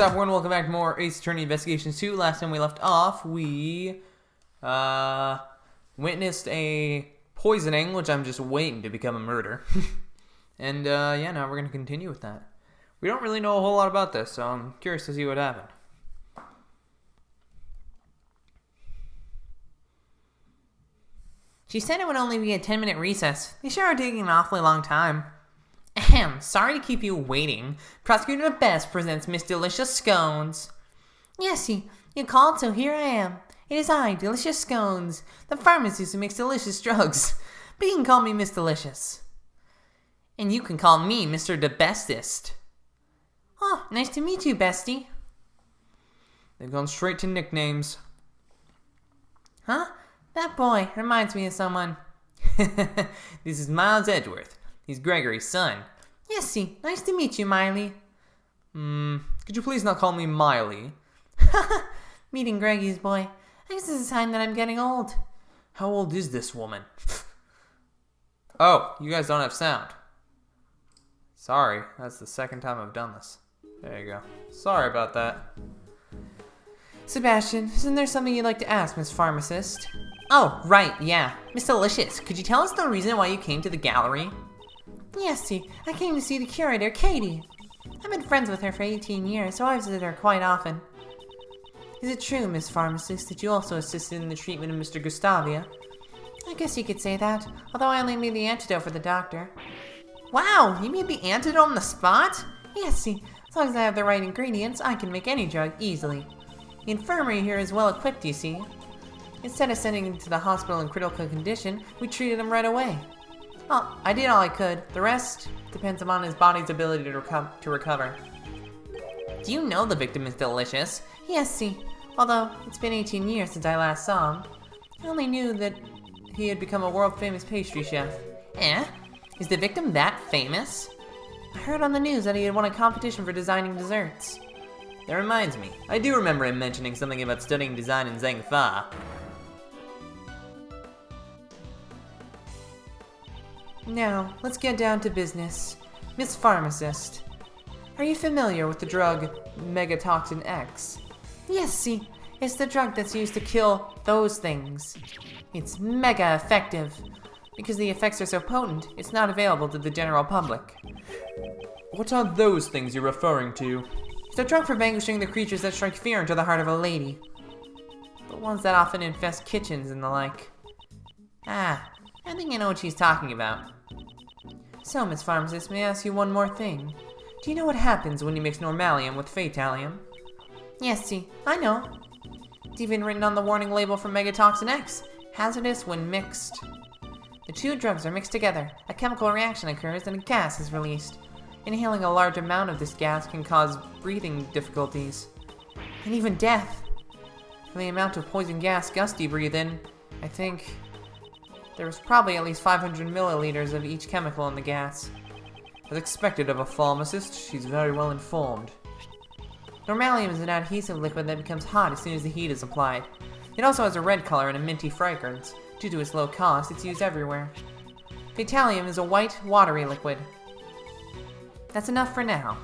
up, everyone? Welcome back to more Ace Attorney Investigations 2. Last time we left off, we witnessed a poisoning, which I'm just waiting to become a murder. And yeah, now we're going to continue with that. We don't really know a whole lot about this, so I'm curious to see what happened. She said it would only be a 10-minute recess. They sure are taking an awfully long time. Ahem, sorry to keep you waiting. Prosecutor Best presents Miss Delicious Scones. Yes, you called, so here I am. It is I, Delicious Scones, the pharmacist who makes delicious drugs. But you can call me Miss Delicious. And you can call me Mr. The Bestest. Oh, nice to meet you, Bestie. They've gone straight to nicknames. Huh? That boy reminds me of someone. This is Miles Edgeworth. He's Gregory's son. Yes, nice to meet you, Miley. Could you please not call me Miley? Meeting Greggy's boy. I guess it's a sign that I'm getting old. How old is this woman? Oh, you guys don't have sound. Sorry, that's the second time I've done this. There you go. Sorry about that. Sebastian, isn't there something you'd like to ask, Miss Pharmacist? Oh, right, yeah. Miss Delicious, could you tell us the reason why you came to the gallery? Yes, I came to see the curator, Katie. I've been friends with her for 18 years, so I visit her quite often. Is it true, Miss Pharmacist, that you also assisted in the treatment of Mr. Gustavia? I guess you could say that, although I only made the antidote for the doctor. Wow, you made the antidote on the spot? Yes, as long as I have the right ingredients, I can make any drug easily. The infirmary here is well equipped, you see. Instead of sending him to the hospital in critical condition, we treated him right away. Well, I did all I could. The rest depends upon his body's ability to recover. Do you know the victim is Delicious? Yes, although it's been 18 years since I last saw him. I only knew that he had become a world-famous pastry chef. Eh? Is the victim that famous? I heard on the news that he had won a competition for designing desserts. That reminds me. I do remember him mentioning something about studying design in Zangfa. Now, let's get down to business. Miss Pharmacist, are you familiar with the drug Megatoxin X? Yes, it's the drug that's used to kill those things. It's mega effective. Because the effects are so potent, it's not available to the general public. What are those things you're referring to? It's a drug for vanquishing the creatures that strike fear into the heart of a lady. The ones that often infest kitchens and the like. Ah, I think I know what she's talking about. So, Miss Pharmacist, may I ask you one more thing? Do you know what happens when you mix normalium with fatalium? Yes, I know. It's even written on the warning label for Megatoxin X. Hazardous when mixed. The two drugs are mixed together. A chemical reaction occurs and a gas is released. Inhaling a large amount of this gas can cause breathing difficulties. And even death. For the amount of poison gas Gusty breathed in, I think there was probably at least 500 milliliters of each chemical in the gas. As expected of a pharmacist, she's very well informed. Normalium is an adhesive liquid that becomes hot as soon as the heat is applied. It also has a red color and a minty fragrance. Due to its low cost, it's used everywhere. Fatalium is a white, watery liquid. That's enough for now.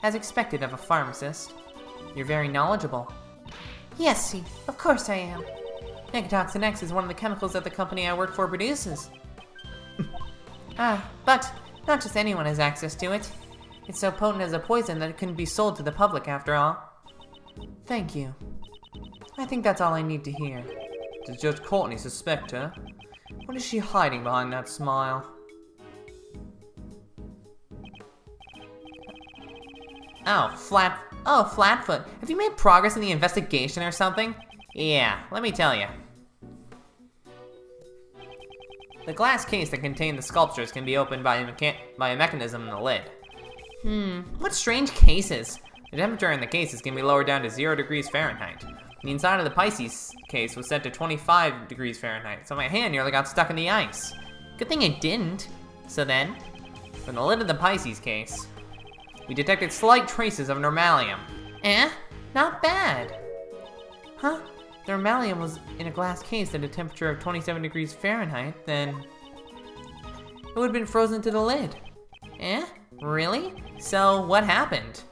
As expected of a pharmacist. You're very knowledgeable. Yes, of course I am. Megatoxin X is one of the chemicals that the company I work for produces. But not just anyone has access to it. It's so potent as a poison that it couldn't be sold to the public after all. Thank you. I think that's all I need to hear. Does Judge Courtney suspect her? What is she hiding behind that smile? Flatfoot. Have you made progress in the investigation or something? Yeah, let me tell you. The glass case that contained the sculptures can be opened by a mechanism in the lid. What strange cases. The temperature in the cases can be lowered down to 0 degrees Fahrenheit. The inside of the Pisces case was set to 25 degrees Fahrenheit, so my hand nearly got stuck in the ice. Good thing it didn't. So then, from the lid of the Pisces case, we detected slight traces of normalium. Not bad. Huh? The normalium was in a glass case at a temperature of 27 degrees Fahrenheit, then it would have been frozen to the lid. Really? So what happened?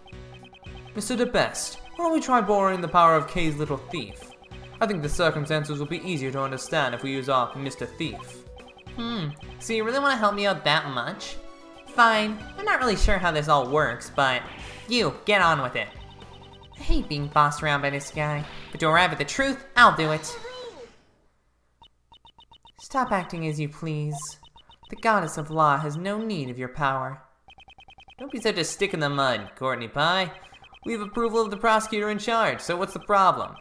Mr. De Best, why don't we try borrowing the power of K's little thief? I think the circumstances will be easier to understand if we use our Mr. Thief. So you really want to help me out that much? Fine, I'm not really sure how this all works, but you, get on with it. I hate being bossed around by this guy, but to arrive at the truth, I'll do it. Stop acting as you please. The goddess of law has no need of your power. Don't be such a stick in the mud, Courtney Pie. We have approval of the prosecutor in charge, so what's the problem?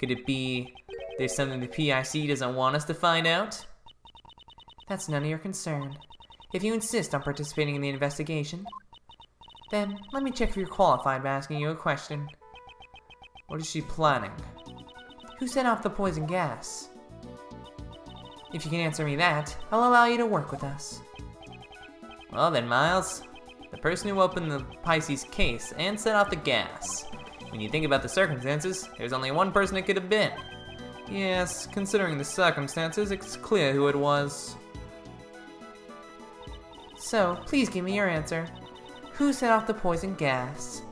Could it be there's something the PIC doesn't want us to find out? That's none of your concern. If you insist on participating in the investigation, then let me check if you're qualified by asking you a question. What is she planning? Who set off the poison gas? If you can answer me that, I'll allow you to work with us. Well then, Miles, the person who opened the Pisces case and set off the gas. When you think about the circumstances, there's only one person it could have been. Yes, considering the circumstances, it's clear who it was. So, please give me your answer. Who set off the poison gas?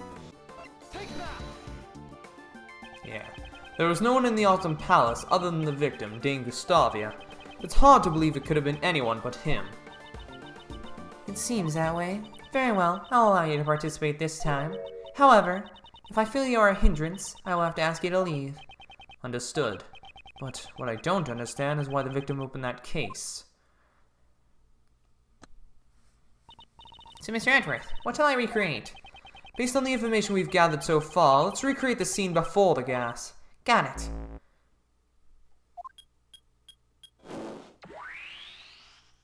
Yeah, there was no one in the Autumn Palace other than the victim, Dame Gustavia. It's hard to believe it could have been anyone but him. It seems that way. Very well, I'll allow you to participate this time. However, if I feel you are a hindrance, I will have to ask you to leave. Understood. But what I don't understand is why the victim opened that case. So, Mr. Edgeworth, what shall I recreate? Based on the information we've gathered so far, let's recreate the scene before the gas. Got it.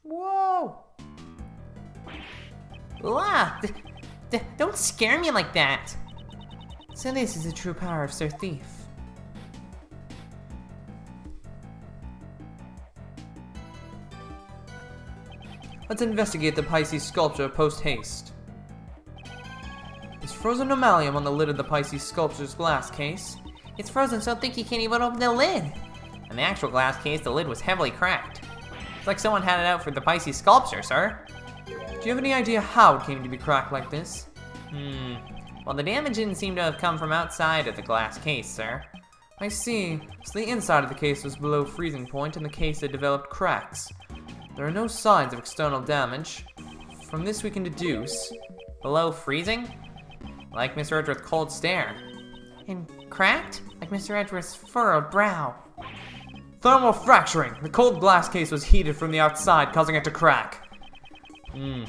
Whoa! Ah! Don't scare me like that! So this is the true power of Sir Thief. Let's investigate the Pisces sculpture post-haste. There's frozen nomalium on the lid of the Pisces sculpture's glass case. It's frozen so thick you can't even open the lid. In the actual glass case, the lid was heavily cracked. It's like someone had it out for the Pisces sculpture, sir. Do you have any idea how it came to be cracked like this? Well, the damage didn't seem to have come from outside of the glass case, sir. I see. So the inside of the case was below freezing point and the case had developed cracks. There are no signs of external damage. From this we can deduce... Below freezing? Like Mr. Edgeworth's cold stare. And cracked? Like Mr. Edgeworth's furrowed brow. Thermal fracturing! The cold glass case was heated from the outside, causing it to crack.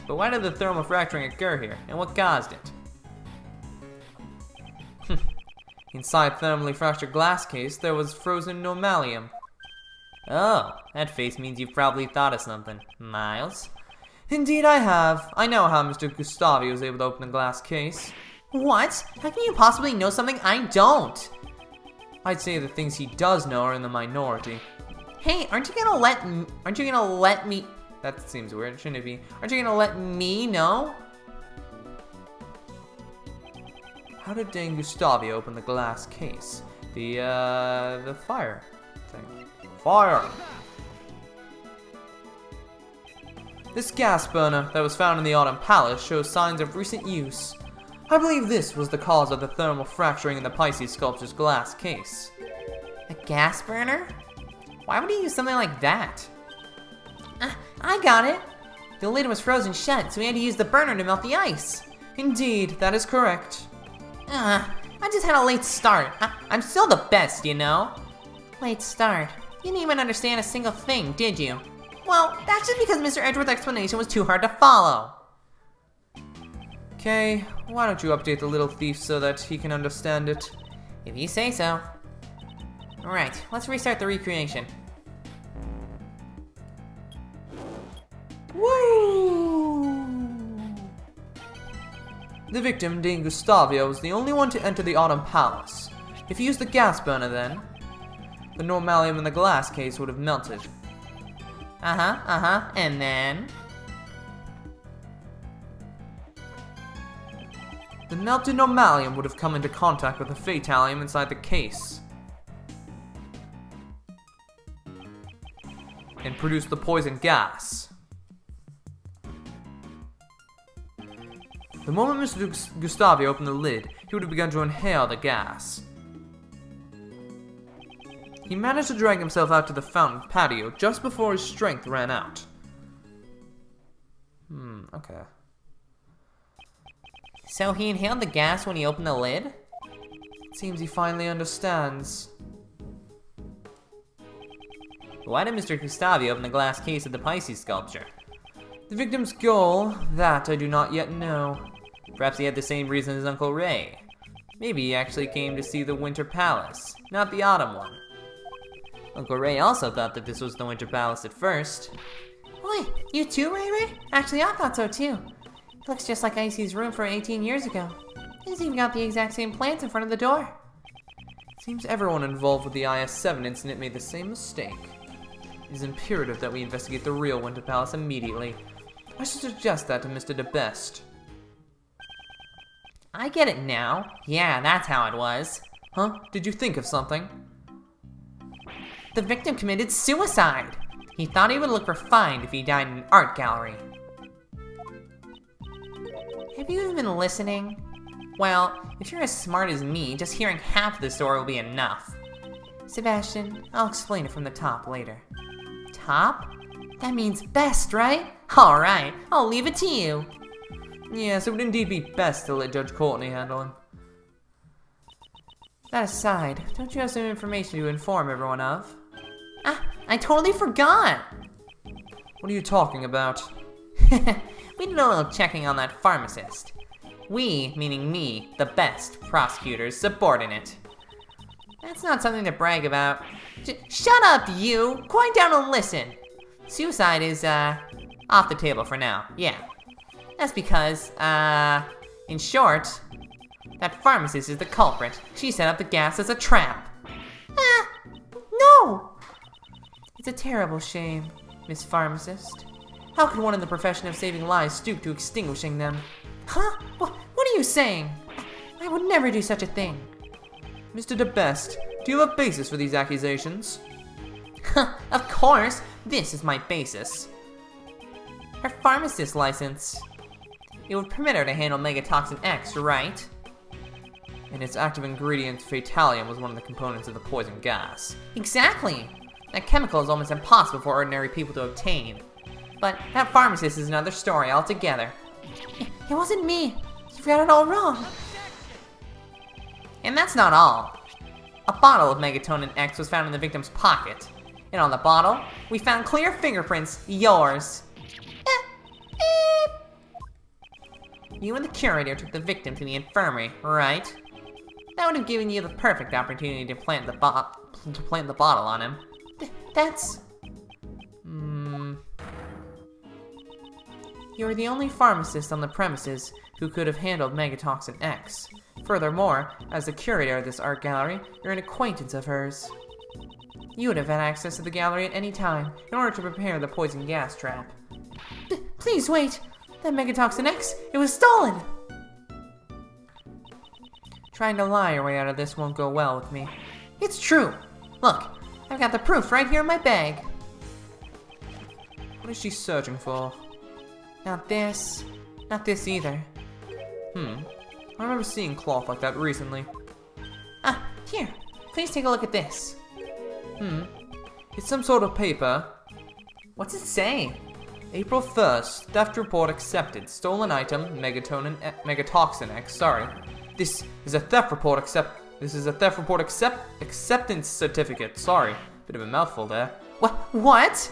But why did the thermal fracturing occur here, and what caused it? Inside thermally fractured glass case, there was frozen nomalium. Oh, that face means you've probably thought of something, Miles. Indeed I have. I know how Mr. Gustavi was able to open the glass case. What? How can you possibly know something I don't? I'd say the things he does know are in the minority. Hey, aren't you gonna let me... That seems weird, shouldn't it be? Aren't you gonna let me know? How did Dame Gustavia open the glass case? The fire thing. Fire! This gas burner that was found in the Autumn Palace shows signs of recent use. I believe this was the cause of the thermal fracturing in the Pisces sculpture's glass case. A gas burner? Why would he use something like that? I got it! The lid was frozen shut, so we had to use the burner to melt the ice. Indeed, that is correct. I just had a late start. I'm still the best, you know? Late start? You didn't even understand a single thing, did you? Well, that's just because Mr. Edgeworth's explanation was too hard to follow. Okay, why don't you update the little thief so that he can understand it? If you say so. Alright, let's restart the recreation. Woo! The victim, Dame Gustavia, was the only one to enter the Autumn Palace. If you used the gas burner then, the normalium in the glass case would have melted. And then... The melted normalium would have come into contact with the fatalium inside the case. And produced the poison gas. The moment Mr. Gustavia opened the lid, he would have begun to inhale the gas. He managed to drag himself out to the fountain patio just before his strength ran out. Okay. So he inhaled the gas when he opened the lid? It seems he finally understands. Why did Mr. Gustavi open the glass case of the Pisces sculpture? The victim's goal, that I do not yet know. Perhaps he had the same reason as Uncle Ray. Maybe he actually came to see the Winter Palace, not the Autumn one. Uncle Ray also thought that this was the Winter Palace at first. Wait, you too, Ray Ray? Actually, I thought so too. It looks just like Icy's room from 18 years ago. He's even got the exact same plants in front of the door. Seems everyone involved with the IS-7 incident made the same mistake. It is imperative that we investigate the real Winter Palace immediately. I should suggest that to Mr. DeBest. I get it now. Yeah, that's how it was. Huh? Did you think of something? The victim committed suicide. He thought he would look refined if he died in an art gallery. Have you even been listening? Well, if you're as smart as me, just hearing half the story will be enough. Sebastian, I'll explain it from the top later. Top? That means best, right? Alright, I'll leave it to you. Yes, it would indeed be best to let Judge Courtney handle him. That aside, don't you have some information to inform everyone of? Ah, I totally forgot! What are you talking about? We did a little checking on that pharmacist. We, meaning me, the best prosecutor's subordinate. That's not something to brag about. Shut up, you! Quiet down and listen! Suicide is, off the table for now, yeah. That's because, in short, that pharmacist is the culprit. She set up the gas as a trap. Ah! No! It's a terrible shame, Miss Pharmacist. How could one in the profession of saving lives stoop to extinguishing them? Huh? What are you saying? I would never do such a thing. Mr. DeBest, do you have a basis for these accusations? Of course, this is my basis. Her pharmacist license. It would permit her to handle Megatoxin X, right? And its active ingredient, Fatalium, was one of the components of the poison gas. Exactly! That chemical is almost impossible for ordinary people to obtain. But that pharmacist is another story altogether. It wasn't me. You've got it all wrong. And that's not all. A bottle of Megatonin X was found in the victim's pocket. And on the bottle, we found clear fingerprints, yours. You and the curator took the victim to the infirmary, right? That would have given you the perfect opportunity to plant the bottle on him. That's... You were the only pharmacist on the premises who could have handled Megatoxin X. Furthermore, as the curator of this art gallery, you're an acquaintance of hers. You would have had access to the gallery at any time in order to prepare the poison gas trap. Please wait! That Megatoxin X, it was stolen! Trying to lie your way out of this won't go well with me. It's true! Look, I've got the proof right here in my bag. What is she searching for? Not this. Not this either. I remember seeing cloth like that recently. Ah, here. Please take a look at this. It's some sort of paper. What's it say? April 1st, theft report accepted. Stolen item, Megatoxin X, sorry. This is a theft report acceptance certificate, sorry. Bit of a mouthful there. What?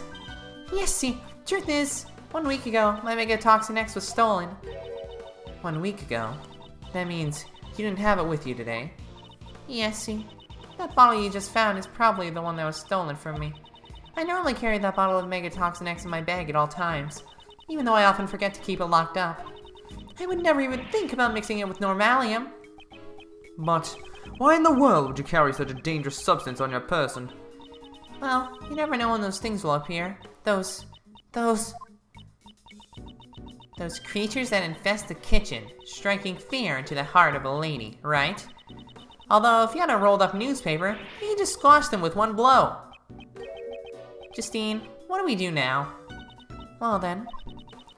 Yes, see, truth is, 1 week ago, my Megatoxin X was stolen. 1 week ago? That means you didn't have it with you today. Yes, see, that bottle you just found is probably the one that was stolen from me. I normally carry that bottle of Megatoxin X in my bag at all times, even though I often forget to keep it locked up. I would never even think about mixing it with Normalium. But why in the world would you carry such a dangerous substance on your person? Well, you never know when those things will appear. Those creatures that infest the kitchen, striking fear into the heart of a lady, right? Although, if you had a rolled up newspaper, you could just squash them with one blow. Justine, what do we do now? Well then,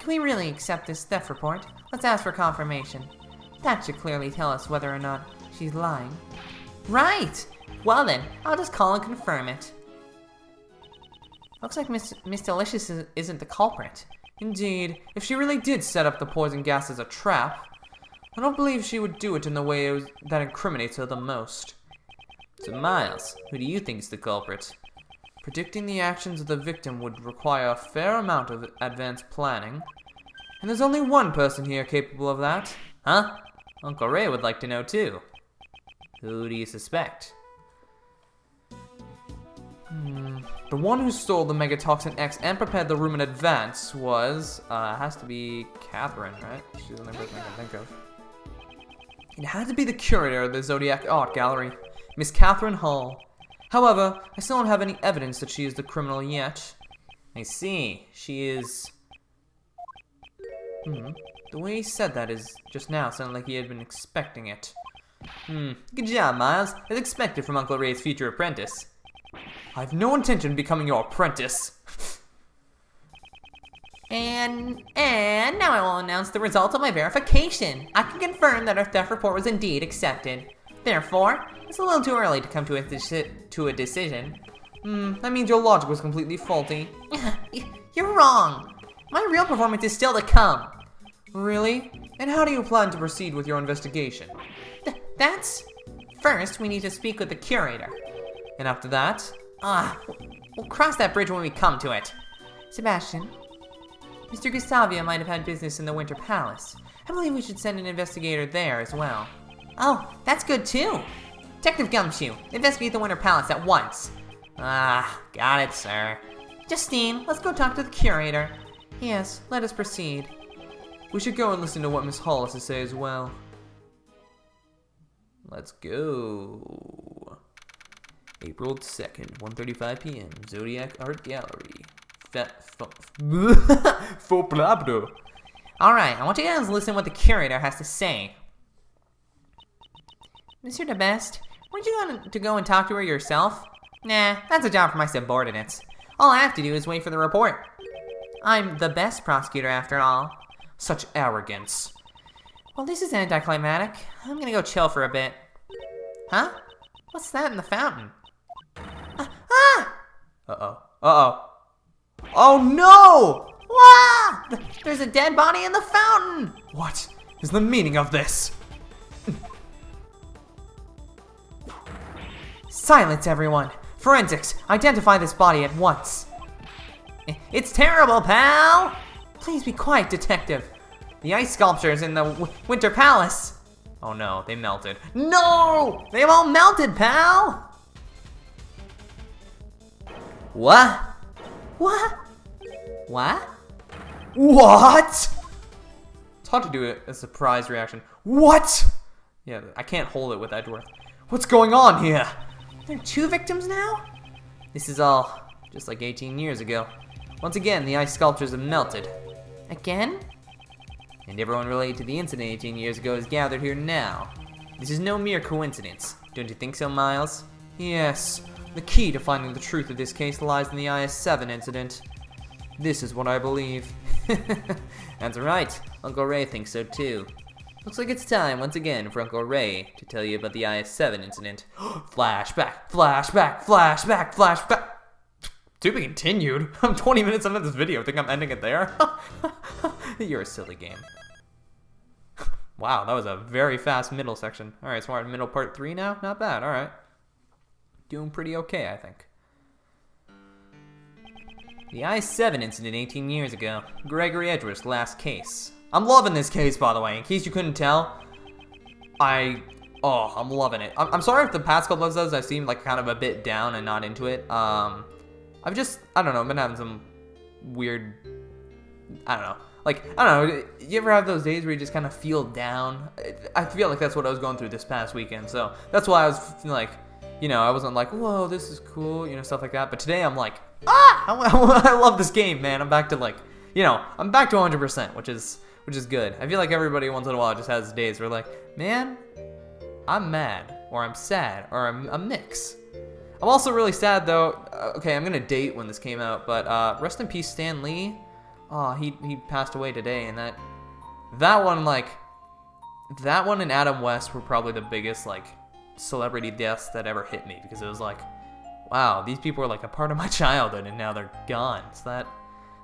can we really accept this theft report? Let's ask for confirmation. That should clearly tell us whether or not she's lying. Right! Well then, I'll just call and confirm it. Looks like Miss Delicious isn't the culprit. Indeed, if she really did set up the poison gas as a trap, I don't believe she would do it in the way that incriminates her the most. So Miles, who do you think is the culprit? Predicting the actions of the victim would require a fair amount of advanced planning. And there's only one person here capable of that. Huh? Uncle Ray would like to know too. Who do you suspect? The one who stole the Megatoxin X and prepared the room in advance was, has to be Catherine, right? She's the only person I can think of. It had to be the curator of the Zodiac Art Gallery, Miss Catherine Hall. However, I still don't have any evidence that she is the criminal yet. I see, she is... The way he said that is just now sounded like he had been expecting it. Good job, Miles, as expected from Uncle Ray's future apprentice. I have no intention of becoming your apprentice. And now I will announce the result of my verification. I can confirm that our theft report was indeed accepted. Therefore, it's a little too early to come to a decision. That means your logic was completely faulty. You're wrong. My real performance is still to come. Really? And how do you plan to proceed with your investigation? That's... First, we need to speak with the curator. And after that? We'll cross that bridge when we come to it. Sebastian, Mr. Gustavia might have had business in the Winter Palace. I believe we should send an investigator there as well. Oh, that's good too. Detective Gumshoe, investigate the Winter Palace at once. Got it, sir. Justine, let's go talk to the curator. Yes, let us proceed. We should go and listen to what Miss Hall has to say as well. Let's go. April 2nd, 1:35 p.m. Zodiac Art Gallery. Faux blabdo. Alright, I want you guys to listen to what the curator has to say. Mr. DeBest, weren't you going to go and talk to her yourself? Nah, that's a job for my subordinates. All I have to do is wait for the report. I'm the best prosecutor after all. Such arrogance. Well, this is anticlimactic. I'm gonna go chill for a bit. Huh? What's that in the fountain? Oh no! Wow! There's a dead body in the fountain! What is the meaning of this? Silence, everyone! Forensics, identify this body at once. It's terrible, pal! Please be quiet, detective. The ice sculptures in the Winter Palace. Oh no, they melted. No! They've all melted, pal! What? What? What? What? It's hard to do a surprise reaction. What? Yeah, I can't hold it with that dwarf. What's going on here? There are 2 victims now? This is all just like 18 years ago. Once again, the ice sculptures have melted. Again? And everyone related to the incident 18 years ago is gathered here now. This is no mere coincidence. Don't you think so, Miles? Yes. The key to finding the truth of this case lies in the IS-7 incident. This is what I believe. That's right. Uncle Ray thinks so too. Looks like it's time, once again, for Uncle Ray to tell you about the IS-7 incident. Flashback, flashback, flashback, flashback. To be continued. I'm 20 minutes into this video. Think I'm ending it there? You're a silly game. Wow, that was a very fast middle section. Alright, so we're at middle part 3 now? Not bad, alright. Doing pretty okay, I think. The I-7 incident 18 years ago. Gregory Edgeworth's last case. I'm loving this case, by the way. In case you couldn't tell, I'm loving it. I'm sorry if the past couple episodes I seemed like kind of a bit down and not into it. I don't know, been having some weird, you ever have those days where you just kind of feel down? I feel like that's what I was going through this past weekend, so that's why I was like, I wasn't like, whoa, this is cool, stuff like that, but today I'm like, I love this game, man. I'm back to I'm back to 100%, which is good. I feel like everybody once in a while just has days where like, man, I'm mad, or I'm sad, or I'm a mix. I'm also really sad though. Okay, I'm gonna date when this came out, but rest in peace, Stan Lee. Oh, he passed away today, and that one, like, that one and Adam West were probably the biggest, like, celebrity deaths that ever hit me, because it was like, wow, these people were like a part of my childhood and now they're gone. So that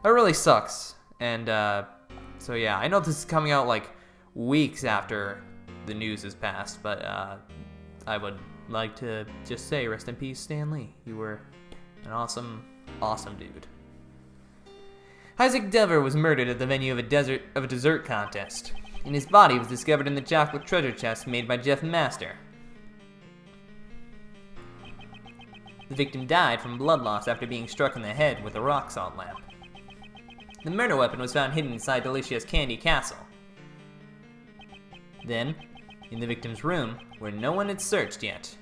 really sucks. And so yeah, I know this is coming out like weeks after the news has passed, but I would like to just say rest in peace, Stan Lee. You were an awesome dude. Isaac Dever was murdered at the venue of a dessert contest, and his body was discovered in the chocolate treasure chest made by Jeff Master. The victim died from blood loss after being struck in the head with a rock salt lamp. The murder weapon was found hidden inside Delicia's Candy Castle. Then, in the victim's room, where no one had searched yet,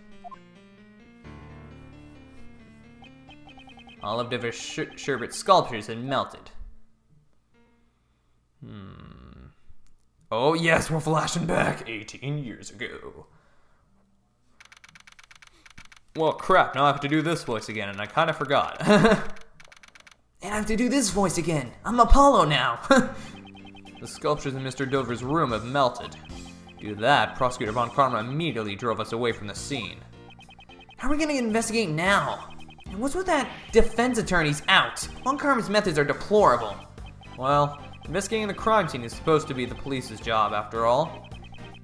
all of Dever's sherbet sculptures had melted. Oh yes, we're flashing back 18 years ago. Well, crap, now I have to do this voice again, and I kind of forgot. And I have to do this voice again. I'm Apollo now. The sculptures in Mr. Dover's room have melted. Due to that, Prosecutor Von Karma immediately drove us away from the scene. How are we gonna investigate now? And what's with that defense attorney's out? Von Karma's methods are deplorable. Well, investigating the crime scene is supposed to be the police's job, after all.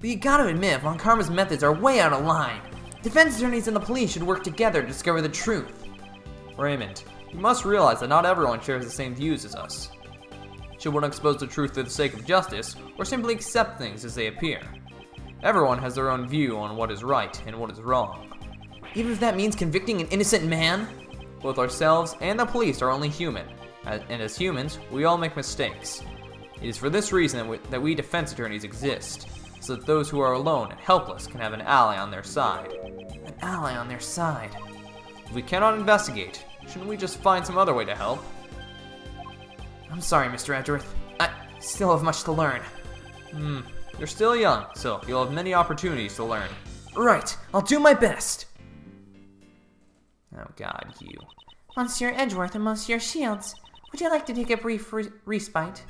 But you gotta admit, Von Karma's methods are way out of line. Defense attorneys and the police should work together to discover the truth. Raymond, you must realize that not everyone shares the same views as us. Should one expose the truth for the sake of justice, or simply accept things as they appear? Everyone has their own view on what is right and what is wrong. Even if that means convicting an innocent man? Both ourselves and the police are only human, and as humans, we all make mistakes. It is for this reason that we defense attorneys exist, so that those who are alone and helpless can have an ally on their side. An ally on their side. If we cannot investigate, shouldn't we just find some other way to help? I'm sorry, Mr. Edgeworth. I still have much to learn. You're still young, so you'll have many opportunities to learn. Right, I'll do my best. Oh god, you. Monsieur Edgeworth and Monsieur Shields, would you like to take a brief respite?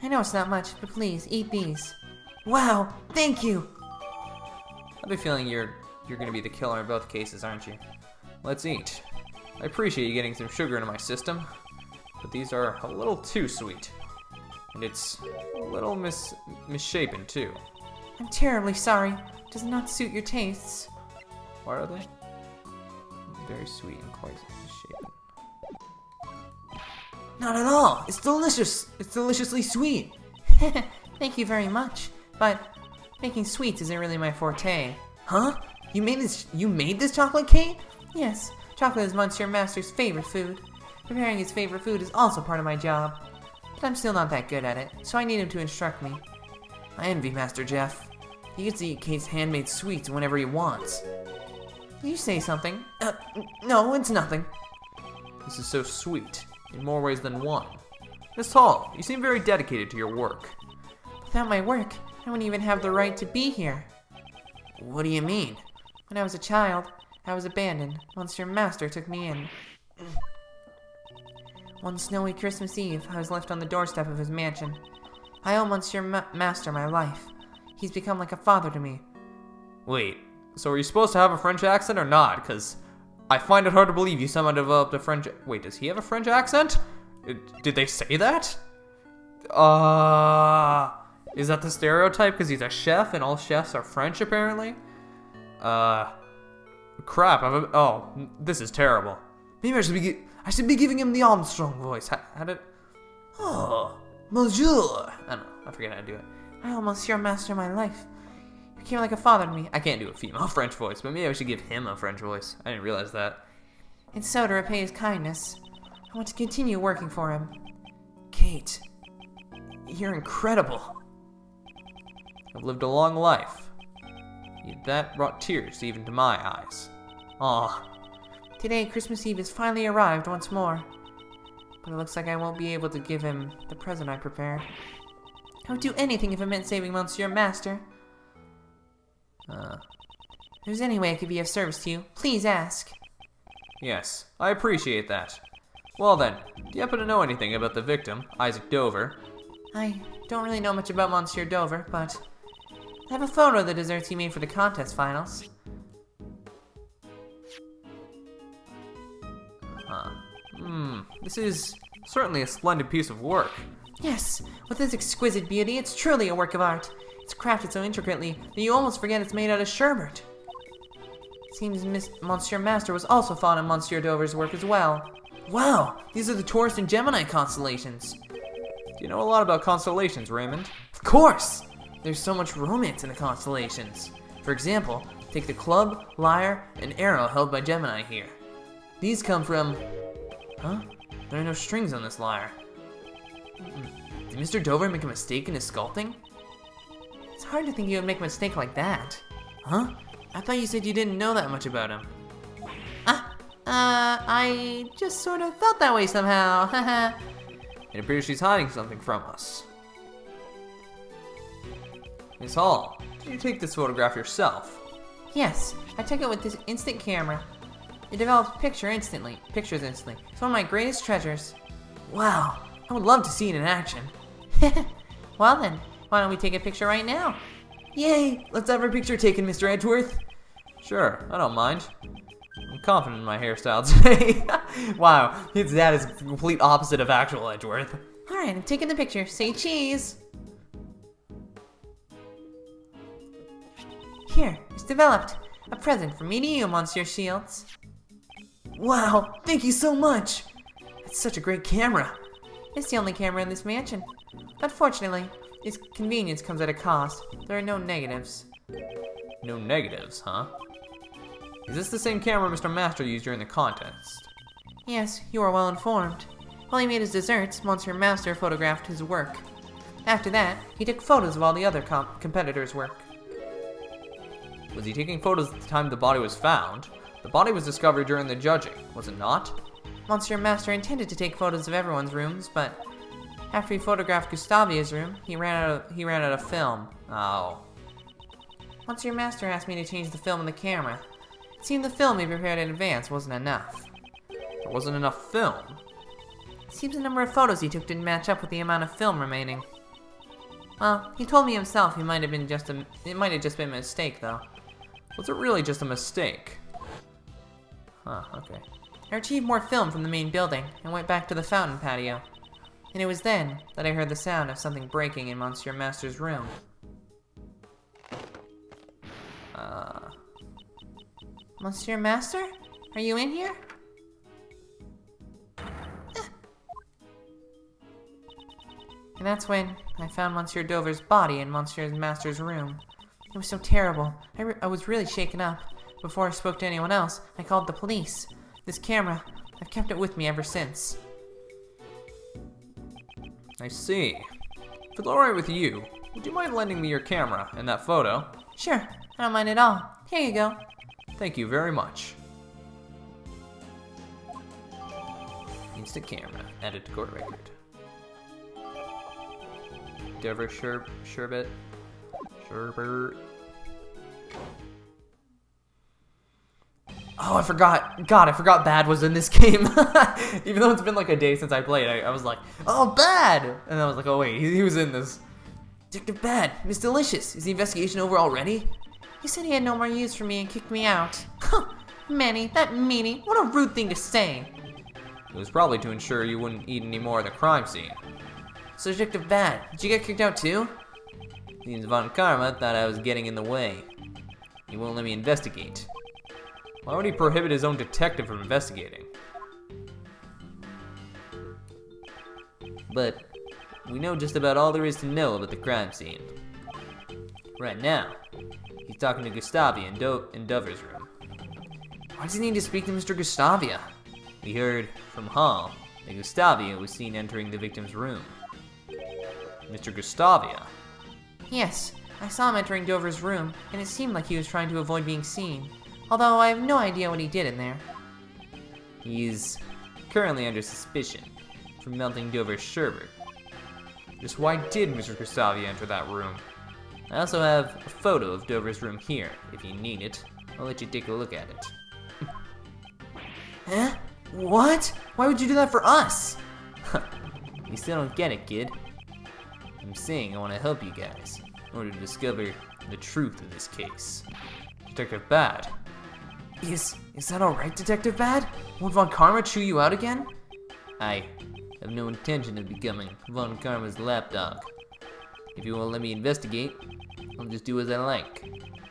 I know it's not much, but please, eat these. Wow, thank you! I have a feeling you're gonna be the killer in both cases, aren't you? Let's eat. I appreciate you getting some sugar into my system, but these are a little too sweet. And it's a little misshapen, too. I'm terribly sorry. It does not suit your tastes. What are they? Very sweet and quite misshapen. Not at all. It's delicious. It's deliciously sweet. Thank you very much. But making sweets isn't really my forte. Huh? You made this chocolate cake? Yes. Chocolate is Monsieur Master's favorite food. Preparing his favorite food is also part of my job. But I'm still not that good at it, so I need him to instruct me. I envy Master Jeff. He gets to eat Kate's handmade sweets whenever he wants. Will you say something? No, it's nothing. This is so sweet, in more ways than one. Miss Hall, you seem very dedicated to your work. Without my work, I wouldn't even have the right to be here. What do you mean? When I was a child, I was abandoned. Monsieur Master took me in. One snowy Christmas Eve, I was left on the doorstep of his mansion. I owe Monsieur Master my life. He's become like a father to me. Wait, so are you supposed to have a French accent or not? Because I find it hard to believe you somehow developed a French... Wait, does he have a French accent? Did they say that? Is that the stereotype because he's a chef and all chefs are French apparently? Crap, oh, this is terrible. Maybe I should be giving him the Armstrong voice. How did... Oh, bonjour. I don't know, I forget how to do it. I owe Monsieur Master my life. You became like a father to me. I can't do a female French voice, but maybe I should give him a French voice. I didn't realize that. And so to repay his kindness, I want to continue working for him. Kate, you're incredible. I've lived a long life. Yet that brought tears even to my eyes. Aw. Today, Christmas Eve has finally arrived once more. But it looks like I won't be able to give him the present I prepared. I would do anything if it meant saving Monsieur Master. If there's any way I could be of service to you, please ask. Yes, I appreciate that. Well then, do you happen to know anything about the victim, Isaac Dover? I don't really know much about Monsieur Dover, but I have a photo of the desserts he made for the contest finals. This is certainly a splendid piece of work. Yes, with its exquisite beauty, it's truly a work of art. It's crafted so intricately that you almost forget it's made out of sherbet. It seems Monsieur Master was also fond of Monsieur Dover's work as well. Wow, these are the Taurus and Gemini constellations. Do you know a lot about constellations, Raymond? Of course! There's so much romance in the constellations. For example, take the club, lyre, and arrow held by Gemini here. These come from... Huh? There are no strings on this lyre. Did Mr. Dover make a mistake in his sculpting? It's hard to think he would make a mistake like that. Huh? I thought you said you didn't know that much about him. I just sort of felt that way somehow. Haha. It appears she's hiding something from us. Miss Hall, did you take this photograph yourself? Yes, I took it with this instant camera. It develops pictures instantly. It's one of my greatest treasures. Wow, I would love to see it in action. Well then, why don't we take a picture right now? Yay, let's have our picture taken, Mr. Edgeworth. Sure, I don't mind. I'm confident in my hairstyle today. Wow, that is the complete opposite of actual Edgeworth. Alright, I'm taking the picture. Say cheese. Here, it's developed. A present from me to you, Monsieur Shields. Wow, thank you so much. It's such a great camera. It's the only camera in this mansion. Unfortunately, its convenience comes at a cost. There are no negatives. No negatives, huh? Is this the same camera Mr. Master used during the contest? Yes, you are well informed. While he made his desserts, Monsieur Master photographed his work. After that, he took photos of all the other competitors' work. Was he taking photos at the time the body was found? The body was discovered during the judging, was it not? Monsieur Master intended to take photos of everyone's rooms, but after he photographed Gustavia's room, he ran out of film. Oh. Monsieur Master asked me to change the film in the camera. It seemed the film he prepared in advance wasn't enough. There wasn't enough film? It seems the number of photos he took didn't match up with the amount of film remaining. Well, he told me himself it might have just been a mistake, though. Was it really just a mistake? Huh, okay. I retrieved more film from the main building and went back to the fountain patio. And it was then that I heard the sound of something breaking in Monsieur Master's room. Monsieur Master? Are you in here? And that's when I found Monsieur Dover's body in Monsieur Master's room. It was so terrible. I was really shaken up. Before I spoke to anyone else, I called the police. This camera, I've kept it with me ever since. I see. If it's alright with you, would you mind lending me your camera and that photo? Sure, I don't mind at all. Here you go. Thank you very much. Instant camera, added to court record. Dover sherbet. Oh, I forgot. God, I forgot Bad was in this game. Even though it's been like a day since I played, I was like, oh, Bad! And I was like, oh wait, he was in this. Detective Bad, Miss Delicious, is the investigation over already? He said he had no more use for me and kicked me out. Huh, Manny, that meanie, what a rude thing to say. It was probably to ensure you wouldn't eat any more of the crime scene. So Detective Bad, did you get kicked out too? Seems Von Karma thought I was getting in the way. He won't let me investigate. Why would he prohibit his own detective from investigating? But we know just about all there is to know about the crime scene. Right now, he's talking to Gustavia in Dover's room. Why does he need to speak to Mr. Gustavia? We heard from Hall that Gustavia was seen entering the victim's room. Mr. Gustavia? Yes, I saw him entering Dover's room, and it seemed like he was trying to avoid being seen. Although I have no idea what he did in there. He's currently under suspicion for melting Dover's sherbet. Just why did Mr. Gustavia enter that room? I also have a photo of Dover's room here. If you need it, I'll let you take a look at it. Huh? What? Why would you do that for us? You still don't get it, kid. I'm saying I want to help you guys in order to discover the truth of this case. Detective Bad. Is that alright, Detective Bad? Won't Von Karma chew you out again? I have no intention of becoming Von Karma's lapdog. If you won't let me investigate, I'll just do as I like.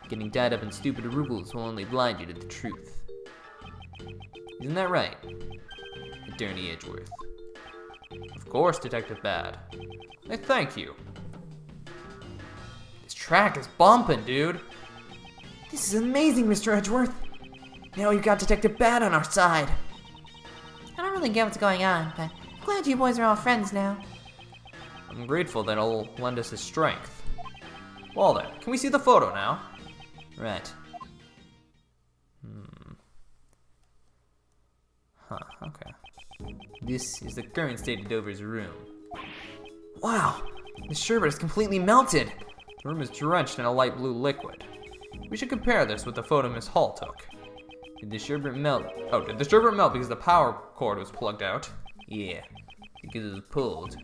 Getting tied up in stupid rules will only blind you to the truth. Isn't that right, Attorney Edgeworth? Of course, Detective Bad. I thank you. This track is bumping, dude. This is amazing, Mr. Edgeworth. Now we've got Detective Bad on our side. I don't really get what's going on, but I'm glad you boys are all friends now. I'm grateful that it'll lend us his strength. Well then, can we see the photo now? Right. Okay. This is the current state of Dover's room. Wow, the sherbet is completely melted. The room is drenched in a light blue liquid. We should compare this with the photo Miss Hall took. Did the sherbet melt? Oh, did the sherbet melt because the power cord was plugged out? Yeah, because it was pulled.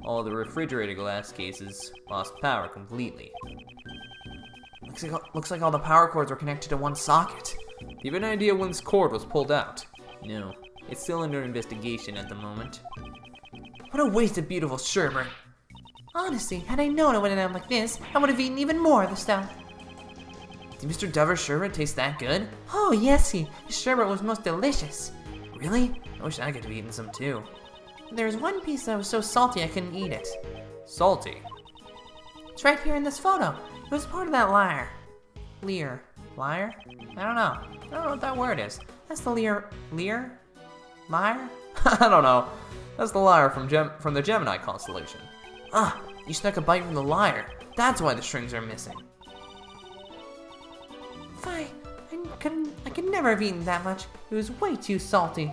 All the refrigerator glass cases lost power completely. Looks like all the power cords were connected to one socket. Do you have an idea when this cord was pulled out? No, it's still under investigation at the moment. What a waste of beautiful sherbet. Honestly, had I known it would end up like this, I would have eaten even more of the stuff. Did Mr. Dover's sherbet taste that good? Oh, yes, his sherbet was most delicious. Really? I wish I could have eaten some too. There was one piece that was so salty I couldn't eat it. Salty. It's right here in this photo. It was part of that lyre. Lear. Lyre? I don't know. I don't know what that word is. That's the Lear? Lyre? I don't know. That's the lyre from the Gemini constellation. Ah, you snuck a bite from the lyre. That's why the strings are missing. I could never have eaten that much. It was way too salty.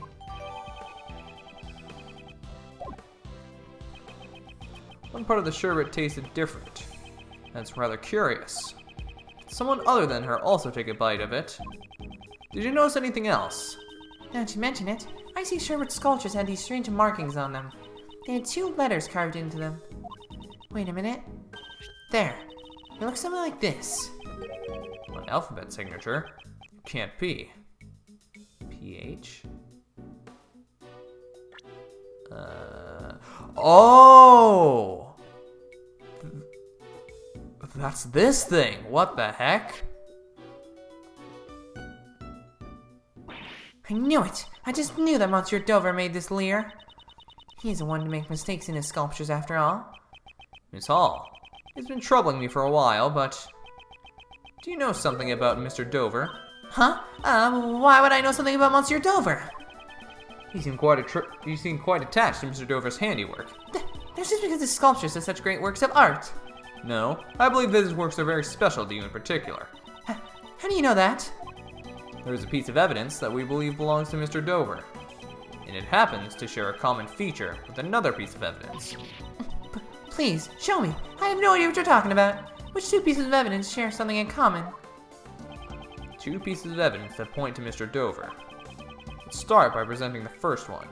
One part of the sherbet tasted different. That's rather curious. Did someone other than her also take a bite of it? Did you notice anything else? Now that you mention it, I see sherbet sculptures had these strange markings on them. They had 2 letters carved into them. Wait a minute. There. It looks something like this. An alphabet signature? Can't be. PH? Oh! That's this thing. What the heck? I knew it! I just knew that Monsieur Dover made this Lear. He's the one to make mistakes in his sculptures after all. Miss Hall, it's been troubling me for a while, but do you know something about Mr. Dover? Huh? Why would I know something about Monsieur Dover? You seem quite attached to Mr. Dover's handiwork. That's just because his sculptures are such great works of art. No, I believe that his works are very special to you in particular. How do you know that? There is a piece of evidence that we believe belongs to Mr. Dover, and it happens to share a common feature with another piece of evidence. Please, show me. I have no idea what you're talking about. Which 2 pieces of evidence share something in common? 2 pieces of evidence that point to Mr. Dover. Let's start by presenting the first one.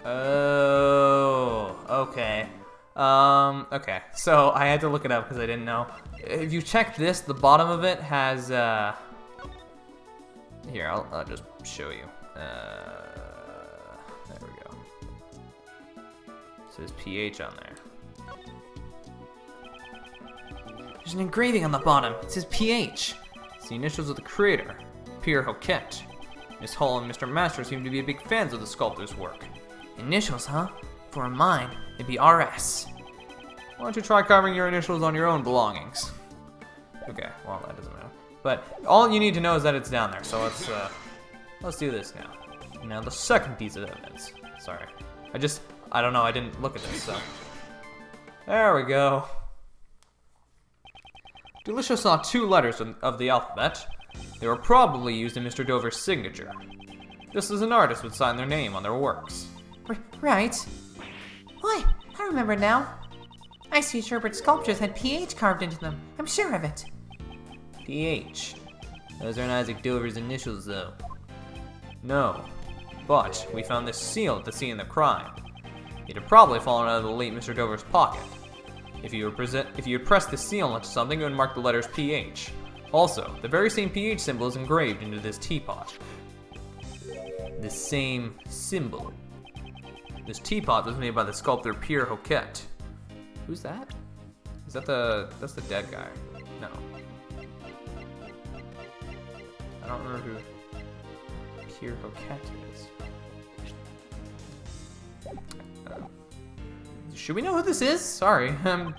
Oh, okay. Okay, so I had to look it up because I didn't know. If you check this, the bottom of it has, here, I'll just show you. There we go. It says PH on there. There's an engraving on the bottom. It says PH. It's the initials of the creator, Pierre Hoquet. Miss Hall and Mr. Master seem to be big fans of the sculptor's work. Initials, huh? For mine, it'd be RS. Why don't you try carving your initials on your own belongings? Okay, well, that doesn't matter. But all you need to know is that it's down there, so let's do this now. Now the second piece of evidence. Sorry. I don't know, I didn't look at this, so. There we go. Delicious saw 2 letters of the alphabet. They were probably used in Mr. Dover's signature, just as an artist would sign their name on their works. Right. Why, I remember now. I see Sherbert's sculptures had PH carved into them. I'm sure of it. PH. Those aren't Isaac Dover's initials, though. No, but we found this seal at the scene of the crime. It had probably fallen out of the late Mr. Dover's pocket. If you had pressed the seal onto something, it would mark the letters PH. Also, the very same PH symbol is engraved into this teapot. The same symbol. This teapot was made by the sculptor Pierre Hoquet. Who's that? Is that that's the dead guy? No. I don't remember who Pierre Hoquet is. Should we know who this is? Sorry. In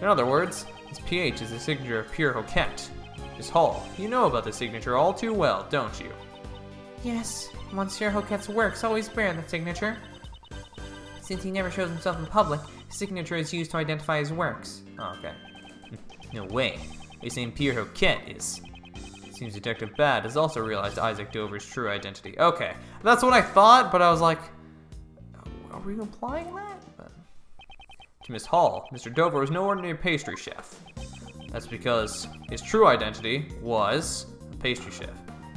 other words, this PH is the signature of Pierre Hoquet. Miss Hall, you know about the signature all too well, don't you? Yes, Monsieur Hoquet's works always bear the signature. Since he never shows himself in public, his signature is used to identify his works. Oh, okay. No way. They saying Pierre Hoquet is. Seems Detective Bad has also realized Isaac Dover's true identity. Okay, that's what I thought, but I was like, are we implying that? But... To Miss Hall, Mr. Dover was no ordinary pastry chef. That's because his true identity was a pastry chef,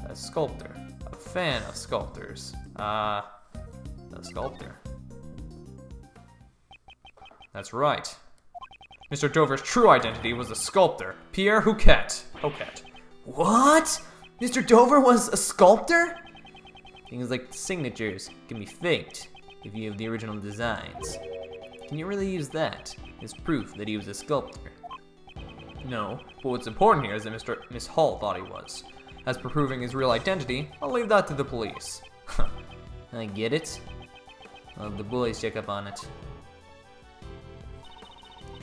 a sculptor, a fan of sculptors, a sculptor. That's right. Mr. Dover's true identity was a sculptor, Pierre Hoquet. What? Mr. Dover was a sculptor? Things like signatures can be faked if you have the original designs. Can you really use that as proof that he was a sculptor? No, but what's important here is that Miss Hall thought he was. As for proving his real identity, I'll leave that to the police. I get it. I'll have the boys check up on it.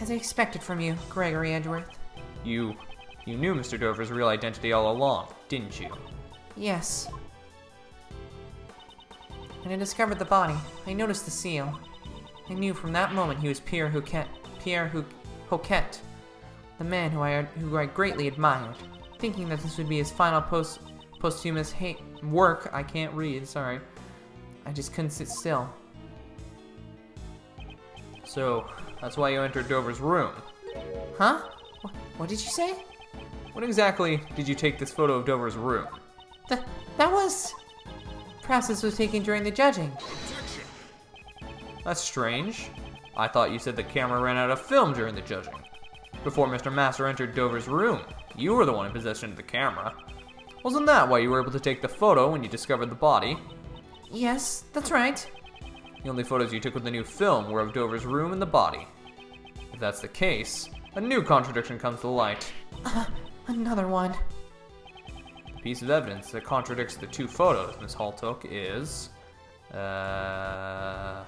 As I expected from you, Gregory Edgeworth. You knew Mr. Dover's real identity all along, didn't you? Yes. When I discovered the body, I noticed the seal. I knew from that moment he was Pierre Hoquet, the man who I greatly admired. Thinking that this would be his final posthumous work, I can't read, sorry. I just couldn't sit still. So, that's why you entered Dover's room. Huh? What did you say? When exactly did you take this photo of Dover's room? That was... Perhaps this was taken during the judging. That's strange. I thought you said the camera ran out of film during the judging. Before Mr. Master entered Dover's room, you were the one in possession of the camera. Wasn't that why you were able to take the photo when you discovered the body? Yes, that's right. The only photos you took with the new film were of Dover's room and the body. If that's the case, a new contradiction comes to light. Another one. The piece of evidence that contradicts the two photos Miss Hall took is... That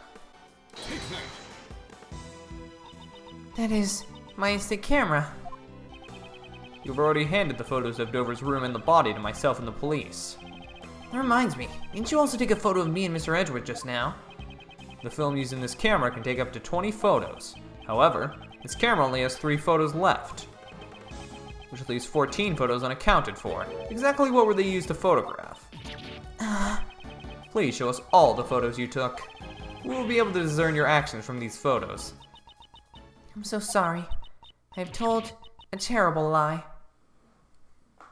is my instant camera. You've already handed the photos of Dover's room and the body to myself and the police. That reminds me, didn't you also take a photo of me and Mr. Edgeworth just now? The film using this camera can take up to 20 photos. However, this camera only has 3 photos left, which leaves 14 photos unaccounted for. Exactly what were they used to photograph? Please show us all the photos you took. We will be able to discern your actions from these photos. I'm so sorry. I've told a terrible lie.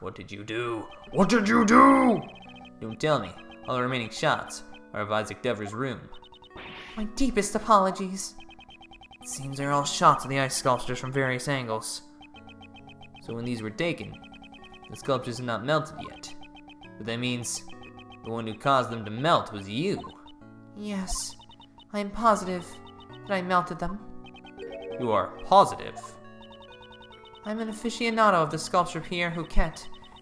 What did you do? What did you do? Don't tell me. All the remaining shots are of Isaac Dover's room. My deepest apologies. It seems they're all shots of the ice sculptures from various angles. So when these were taken, the sculptures had not melted yet. But that means the one who caused them to melt was you. Yes, I am positive that I melted them. You are positive. I'm an aficionado of the sculptor Pierre Hoquet,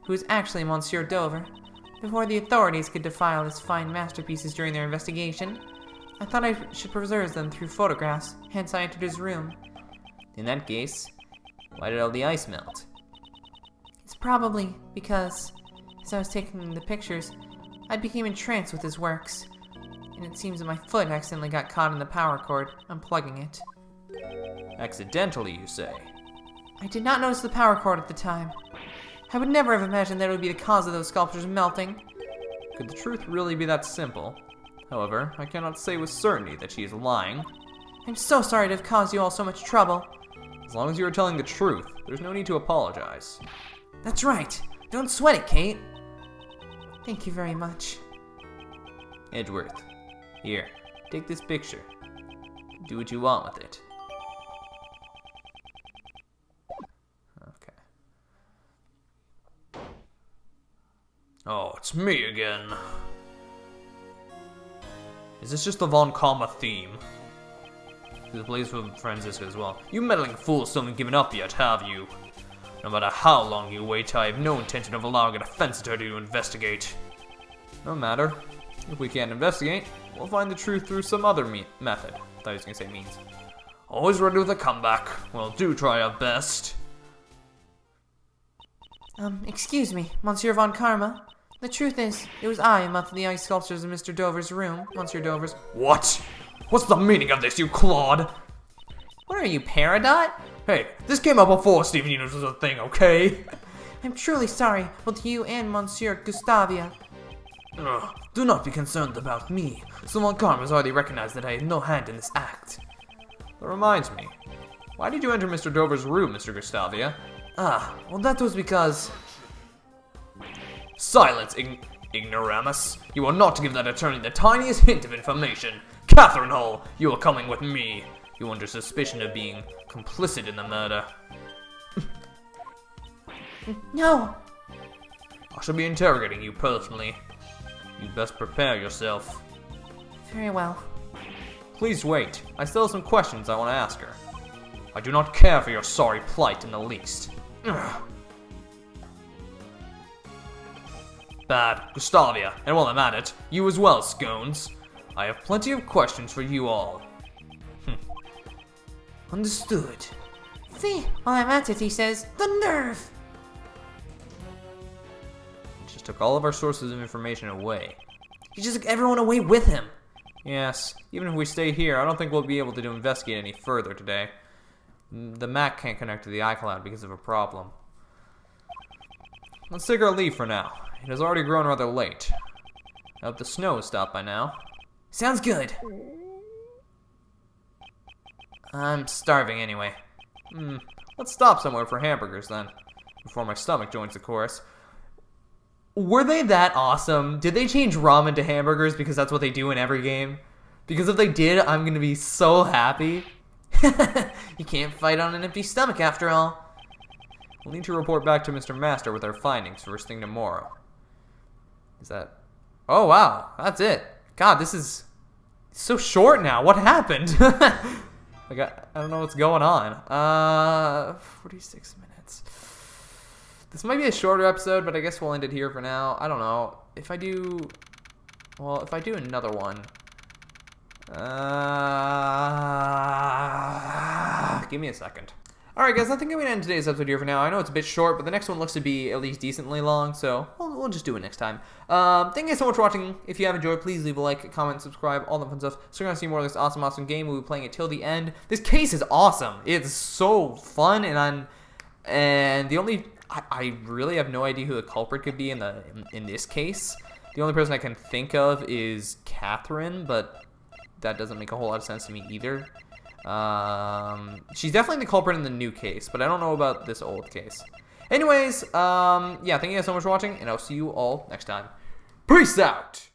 who is actually Monsieur Dover. Before the authorities could defile his fine masterpieces during their investigation, I thought I should preserve them through photographs, hence I entered his room. In that case, why did all the ice melt? It's probably because, as I was taking the pictures, I became entranced with his works, and it seems that my foot accidentally got caught in the power cord, unplugging it. Accidentally, you say? I did not notice the power cord at the time. I would never have imagined that it would be the cause of those sculptures melting. Could the truth really be that simple? However, I cannot say with certainty that she is lying. I'm so sorry to have caused you all so much trouble. As long as you are telling the truth, there's no need to apologize. That's right. Don't sweat it, Kate. Thank you very much. Edgeworth, here, take this picture. Do what you want with it. Okay. Oh, it's me again. Is this just the Von Karma theme? This plays for Francisco as well. You meddling fools still haven't given up yet, have you? No matter how long you wait, I have no intention of allowing a defense attorney to investigate. No matter. If we can't investigate, we'll find the truth through some other method. I thought he was gonna say means. Always ready with a comeback. Well, do try our best. Excuse me, Monsieur Von Karma. The truth is, it was I who muffed the ice sculptures in Mr. Dover's room, Monsieur Dover's. What? What's the meaning of this, you clod? What are you, Peridot? Hey, this came up before Steven Universe was a thing, okay? I'm truly sorry, both you and Monsieur Gustavia. Ugh, do not be concerned about me. Someone Karma has already recognized that I had no hand in this act. That reminds me. Why did you enter Mr. Dover's room, Mr. Gustavia? Ah, well that was because... Silence, ignoramus. You are not to give that attorney the tiniest hint of information. Catherine Hull, you are coming with me. You are under suspicion of being complicit in the murder. No! I shall be interrogating you personally. You'd best prepare yourself. Very well. Please wait. I still have some questions I want to ask her. I do not care for your sorry plight in the least. Ugh. Bad. Gustavia, and while I'm at it, you as well, Scones. I have plenty of questions for you all. Understood. See, while I'm at it, he says, the nerve! Just took all of our sources of information away. He just took everyone away with him. Yes, even if we stay here, I don't think we'll be able to investigate any further today. The Mac can't connect to the iCloud because of a problem. Let's take our leave for now. It has already grown rather late. I hope the snow has stopped by now. Sounds good. I'm starving anyway. Let's stop somewhere for hamburgers then, before my stomach joins the chorus. Were they that awesome? Did they change ramen to hamburgers because that's what they do in every game? Because if they did, I'm gonna be so happy. You can't fight on an empty stomach after all. We'll need to report back to Mr. Master with our findings first thing tomorrow. Is that... Oh wow, that's it. God, this is so short now. What happened? Like, I don't know what's going on. 46 minutes. This might be a shorter episode, but I guess we'll end it here for now. I don't know. If I do... Well, if I do another one... give me a second. Alright guys, I think I'm going to end today's episode here for now. I know it's a bit short, but the next one looks to be at least decently long, so we'll just do it next time. Thank you guys so much for watching. If you have enjoyed, please leave a like, comment, subscribe, all that fun stuff. So you're going to see more of this awesome game. We'll be playing it till the end. This case is awesome. It's so fun, and the only... I really have no idea who the culprit could be in this case. The only person I can think of is Catherine, but that doesn't make a whole lot of sense to me either. She's definitely the culprit in the new case, but I don't know about this old case. Anyways, yeah, thank you guys so much for watching, and I'll see you all next time. Peace out!